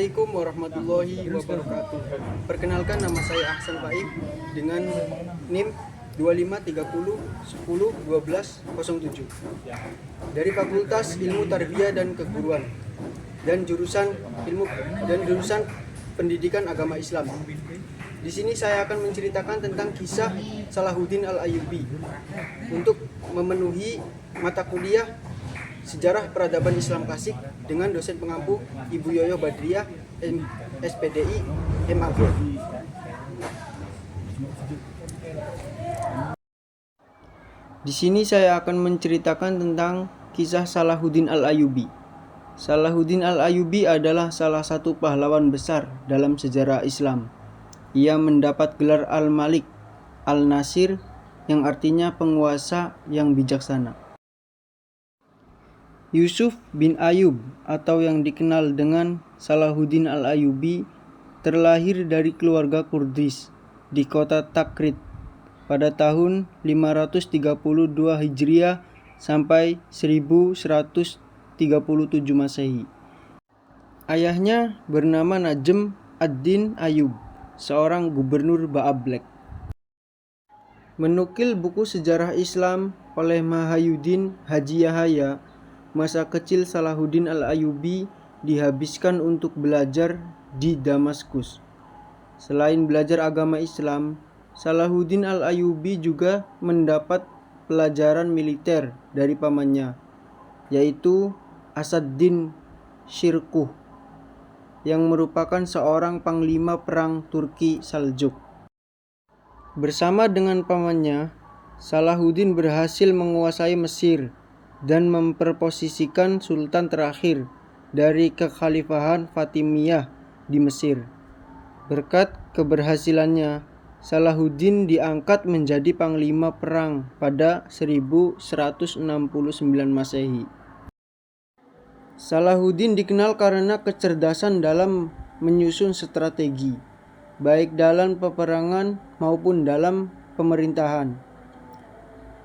Assalamualaikum warahmatullahi wabarakatuh. Perkenalkan, nama saya Ahsan Faik dengan NIM 2530101207 dari Fakultas Ilmu Tarbiyah dan Keguruan dan jurusan Pendidikan Agama Islam. Di sini saya akan menceritakan tentang kisah Salahuddin Al-Ayyubi untuk memenuhi mata kuliah Sejarah Peradaban Islam Klasik dengan dosen pengampu Ibu Yoyo Badriah, SPDI, MAG. Di sini saya akan menceritakan tentang kisah Salahuddin Al-Ayyubi. Salahuddin Al-Ayyubi adalah salah satu pahlawan besar dalam sejarah Islam. Ia mendapat gelar Al-Malik, Al-Nasir, yang artinya penguasa yang bijaksana. Yusuf bin Ayyub atau yang dikenal dengan Salahuddin Al-Ayyubi terlahir dari keluarga Kurdis di kota Takrit pada tahun 532 Hijriah sampai 1137 Masehi. Ayahnya bernama Najm ad-Din Ayyub, seorang gubernur Ba'ablek. Menukil buku sejarah Islam oleh Mahayuddin Haji Yahaya, masa kecil Salahuddin Al-Ayyubi dihabiskan untuk belajar di Damaskus. Selain belajar agama Islam, Salahuddin Al-Ayyubi juga mendapat pelajaran militer dari pamannya, yaitu Asad-Din Shirkuh, yang merupakan seorang panglima perang Turki Saljuk. Bersama dengan pamannya, Salahuddin berhasil menguasai Mesir dan memperposisikan sultan terakhir dari kekhalifahan Fatimiyah di Mesir. Berkat keberhasilannya, Salahuddin diangkat menjadi panglima perang pada 1169 Masehi. Salahuddin dikenal karena kecerdasan dalam menyusun strategi, baik dalam peperangan maupun dalam pemerintahan.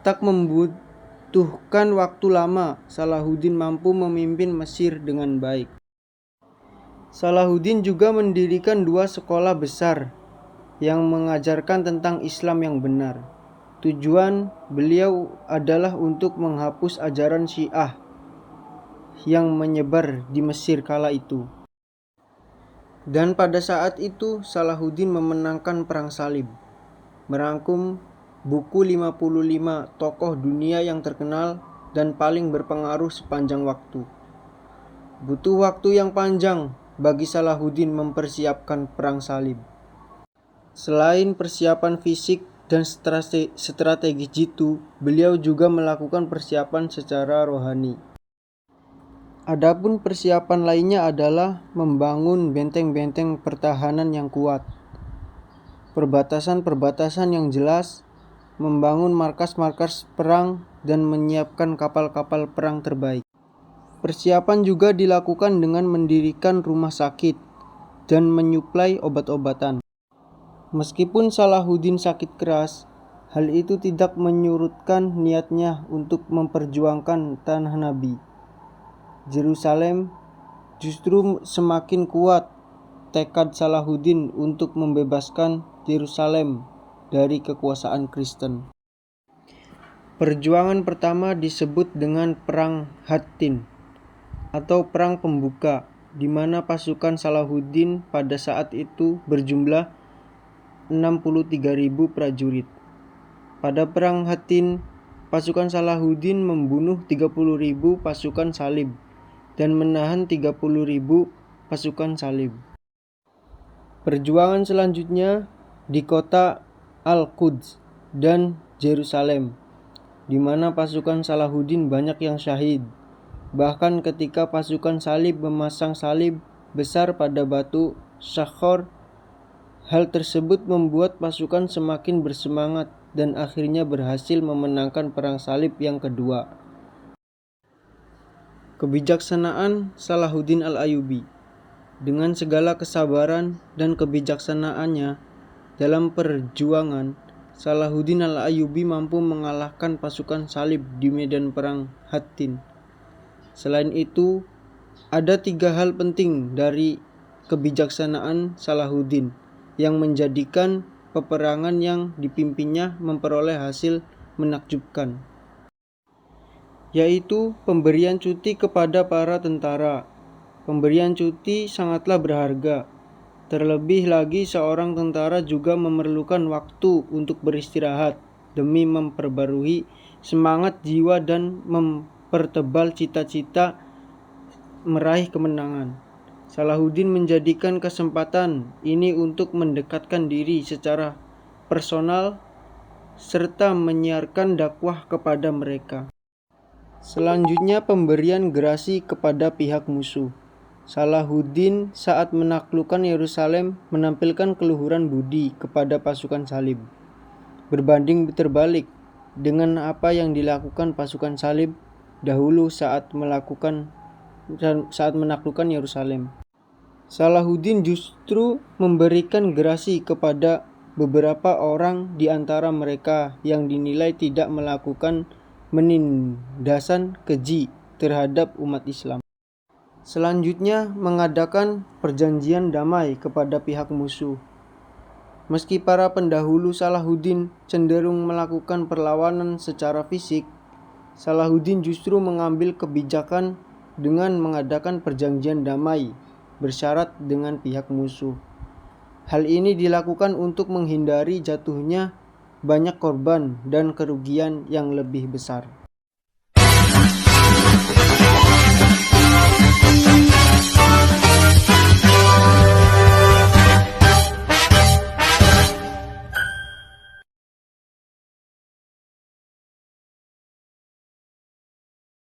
Tak membutuhkan waktu lama, Salahuddin mampu memimpin Mesir dengan baik. Salahuddin juga mendirikan 2 sekolah besar yang mengajarkan tentang Islam yang benar. Tujuan beliau adalah untuk menghapus ajaran Syiah yang menyebar di Mesir kala itu. Dan pada saat itu Salahuddin memenangkan Perang Salib, merangkum buku 55 tokoh dunia yang terkenal dan paling berpengaruh sepanjang waktu. Butuh waktu yang panjang bagi Salahuddin mempersiapkan Perang Salib. Selain persiapan fisik dan strategi jitu, beliau juga melakukan persiapan secara rohani. Adapun persiapan lainnya adalah membangun benteng-benteng pertahanan yang kuat, perbatasan-perbatasan yang jelas, membangun markas-markas perang, dan menyiapkan kapal-kapal perang terbaik. Persiapan juga dilakukan dengan mendirikan rumah sakit dan menyuplai obat-obatan. Meskipun Salahuddin sakit keras, hal itu tidak menyurutkan niatnya untuk memperjuangkan tanah Nabi. Yerusalem justru semakin kuat tekad Salahuddin untuk membebaskan Yerusalem dari kekuasaan Kristen. Perjuangan pertama disebut dengan Perang Hattin atau Perang Pembuka, di mana pasukan Salahuddin pada saat itu berjumlah 63.000 prajurit. Pada Perang Hattin, pasukan Salahuddin membunuh 30.000 pasukan Salib dan menahan 30.000 pasukan Salib. Perjuangan selanjutnya di kota Al-Quds dan Yerusalem, di mana pasukan Salahuddin banyak yang syahid. Bahkan ketika pasukan Salib memasang salib besar pada batu Sakhor, hal tersebut membuat pasukan semakin bersemangat dan akhirnya berhasil memenangkan Perang Salib yang kedua. Kebijaksanaan Salahuddin Al-Ayyubi. Dengan segala kesabaran dan kebijaksanaannya dalam perjuangan, Salahuddin Al-Ayyubi mampu mengalahkan pasukan Salib di medan perang Hattin. Selain itu, ada 3 hal penting dari kebijaksanaan Salahuddin yang menjadikan peperangan yang dipimpinnya memperoleh hasil menakjubkan, yaitu pemberian cuti kepada para tentara. Pemberian cuti sangatlah berharga. Terlebih lagi seorang tentara juga memerlukan waktu untuk beristirahat demi memperbarui semangat jiwa dan mempertebal cita-cita meraih kemenangan. Salahuddin menjadikan kesempatan ini untuk mendekatkan diri secara personal serta menyiarkan dakwah kepada mereka. Selanjutnya, pemberian gerasi kepada pihak musuh. Salahuddin saat menaklukkan Yerusalem menampilkan keluhuran budi kepada pasukan salib. Berbanding terbalik dengan apa yang dilakukan pasukan salib dahulu saat menaklukkan Yerusalem. Salahuddin justru memberikan gerasi kepada beberapa orang di antara mereka yang dinilai tidak melakukan penindasan keji terhadap umat Islam. Selanjutnya, mengadakan perjanjian damai kepada pihak musuh. Meski para pendahulu Salahuddin cenderung melakukan perlawanan secara fisik, Salahuddin justru mengambil kebijakan dengan mengadakan perjanjian damai bersyarat dengan pihak musuh. Hal ini dilakukan untuk menghindari jatuhnya banyak korban dan kerugian yang lebih besar.